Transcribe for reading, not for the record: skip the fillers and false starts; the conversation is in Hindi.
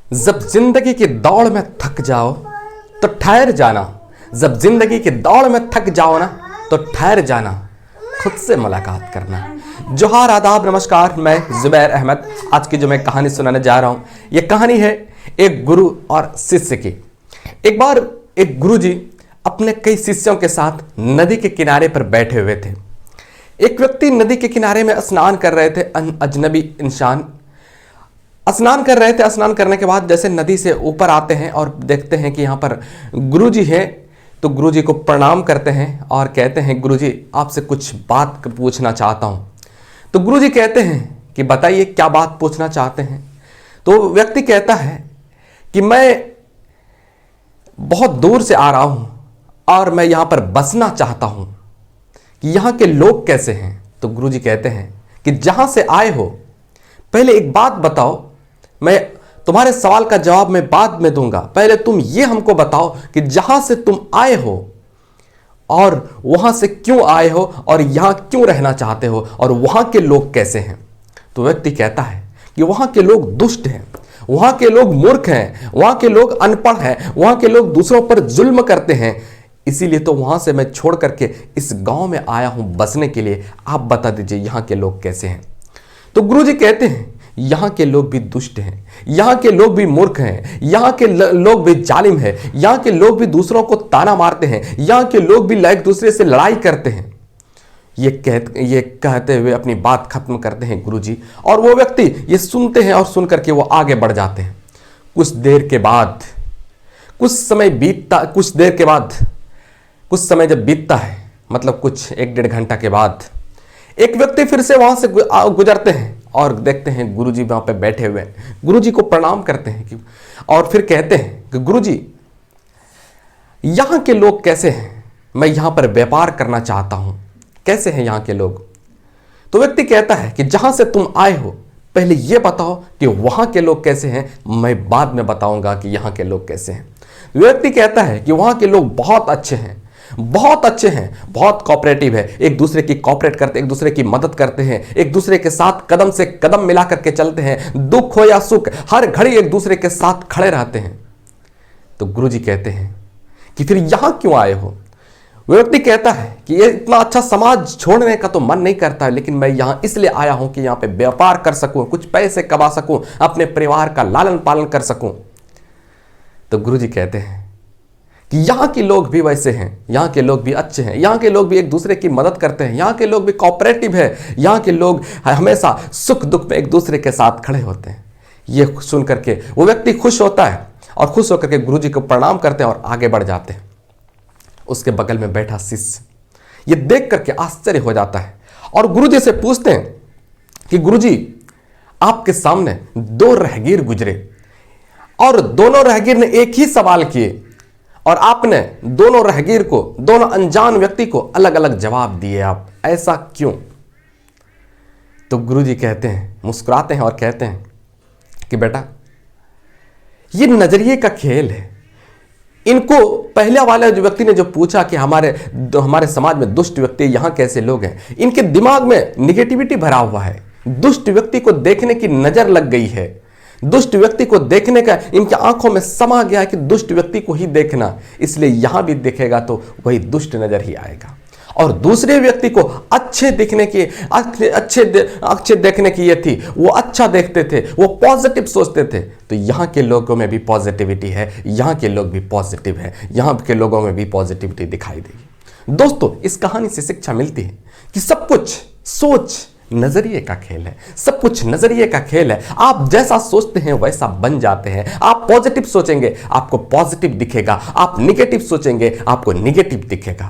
जब जिंदगी की दौड़ में थक जाओ तो ठहर जाना। जब जिंदगी की दौड़ में थक जाओ ना तो ठहर जाना, खुद से मुलाकात करना। जोहार, आदाब, नमस्कार। मैं जुबैर अहमद। आज की जो मैं कहानी सुनाने जा रहा हूं, यह कहानी है एक गुरु और शिष्य की। एक बार एक गुरु जी अपने कई शिष्यों के साथ नदी के किनारे पर बैठे हुए थे। एक व्यक्ति नदी के किनारे में स्नान कर रहे थे। अजनबी इंसान स्नान कर रहे थे। स्नान करने के बाद जैसे नदी से ऊपर आते हैं और देखते हैं कि यहाँ पर गुरुजी हैं, तो गुरुजी को प्रणाम करते हैं और कहते हैं, गुरुजी आपसे कुछ बात पूछना चाहता हूँ। तो गुरुजी कहते हैं कि बताइए क्या बात पूछना चाहते हैं। तो व्यक्ति कहता है कि मैं बहुत दूर से आ रहा हूँ और मैं यहाँ पर बसना चाहता हूँ, कि यहाँ के लोग कैसे हैं। तो गुरुजी कहते हैं कि जहाँ से आए हो पहले एक बात बताओ, मैं तुम्हारे सवाल का जवाब मैं बाद में दूंगा। पहले तुम ये हमको बताओ कि जहां से तुम आए हो और वहां से क्यों आए हो और यहां क्यों रहना चाहते हो और वहां के लोग कैसे हैं। तो व्यक्ति कहता है कि वहां के लोग दुष्ट हैं, वहां के लोग मूर्ख हैं, वहां के लोग अनपढ़ हैं, वहां के लोग दूसरों पर जुल्म करते हैं, इसीलिए तो वहां से मैं छोड़ करके इस गांव में आया हूं बसने के लिए। आप बता दीजिए यहाँ के लोग कैसे हैं। तो गुरुजी कहते हैं यहाँ के लोग भी दुष्ट हैं, यहाँ के लोग भी मूर्ख हैं, यहाँ के लोग भी जालिम हैं, यहाँ के लोग भी दूसरों को ताना मारते हैं, यहाँ के लोग भी एक दूसरे से लड़ाई करते हैं। ये कहते हुए अपनी बात खत्म करते हैं गुरुजी, और वो व्यक्ति ये सुनते हैं और सुन करके वो आगे बढ़ जाते हैं। कुछ समय जब बीतता है, मतलब कुछ 1-1.5 घंटा के बाद एक व्यक्ति फिर से वहां से गुजरते हैं और देखते हैं गुरुजी वहां पे बैठे हुए हैं। गुरुजी को प्रणाम करते हैं और फिर कहते हैं कि गुरुजी यहां के लोग कैसे हैं, मैं यहां पर व्यापार करना चाहता हूं, कैसे हैं यहां के लोग। तो व्यक्ति कहता है कि जहां से तुम आए हो पहले यह बताओ कि वहां के लोग कैसे हैं, मैं बाद में बताऊंगा कि यहां के लोग कैसे हैं। व्यक्ति कहता है कि वहां के लोग बहुत अच्छे हैं, बहुत कोऑपरेटिव है, एक दूसरे की कोऑपरेट करते, एक दूसरे की मदद करते हैं, एक दूसरे के साथ कदम से कदम मिला करके चलते हैं, दुख हो या सुख हर घड़ी एक दूसरे के साथ खड़े रहते हैं। तो गुरुजी कहते हैं कि फिर यहां क्यों आए हो। व्यक्ति कहता है कि ये इतना अच्छा समाज छोड़ने का तो मन नहीं करता है, लेकिन मैं यहां इसलिए आया हूं कि यहां पे व्यापार कर सकूं, कुछ पैसे कमा सकूं, अपने परिवार का लालन पालन कर सकूं। तो गुरुजी कहते हैं कि यहाँ के लोग भी वैसे हैं, यहाँ के लोग भी अच्छे हैं, यहाँ के लोग भी एक दूसरे की मदद करते हैं, यहाँ के लोग भी कोऑपरेटिव है, यहाँ के लोग हमेशा सुख दुख में एक दूसरे के साथ खड़े होते हैं। ये सुन करके वो व्यक्ति खुश होता है और खुश होकर के गुरुजी को प्रणाम करते हैं और आगे बढ़ जाते हैं। उसके बगल में बैठा शिष्य ये देख करके आश्चर्य हो जाता है और गुरुजी से पूछते हैं कि गुरुजी आपके सामने 2 राहगीर गुजरे और दोनों राहगीर ने एक ही सवाल किए और आपने दोनों राहगीर को, दोनों अनजान व्यक्ति को अलग अलग जवाब दिए, आप ऐसा क्यों। तो गुरुजी कहते हैं, मुस्कुराते हैं और कहते हैं कि बेटा ये नजरिए का खेल है। इनको पहले वाले जो व्यक्ति ने जो पूछा कि हमारे समाज में दुष्ट व्यक्ति यहाँ कैसे लोग हैं, इनके दिमाग में निगेटिविटी भरा हुआ है, दुष्ट व्यक्ति को देखने की नजर लग गई है, दुष्ट व्यक्ति को देखने का इनकी आंखों में समा गया है कि दुष्ट व्यक्ति को ही देखना, इसलिए यहां भी दिखेगा तो वही दुष्ट नजर ही आएगा। और दूसरे व्यक्ति को अच्छे देखने की ये थी, वो अच्छा देखते थे, वो पॉजिटिव सोचते थे। तो यहाँ के लोगों में भी पॉजिटिविटी है, यहाँ के लोग भी पॉजिटिव है, यहाँ के लोगों में भी पॉजिटिविटी दिखाई देगी। दोस्तों, इस कहानी से शिक्षा मिलती है कि सब कुछ सोच नजरिए का खेल है, सब कुछ नजरिए का खेल है। आप जैसा सोचते हैं वैसा बन जाते हैं। आप पॉजिटिव सोचेंगे आपको पॉजिटिव दिखेगा, आप निगेटिव सोचेंगे आपको निगेटिव दिखेगा।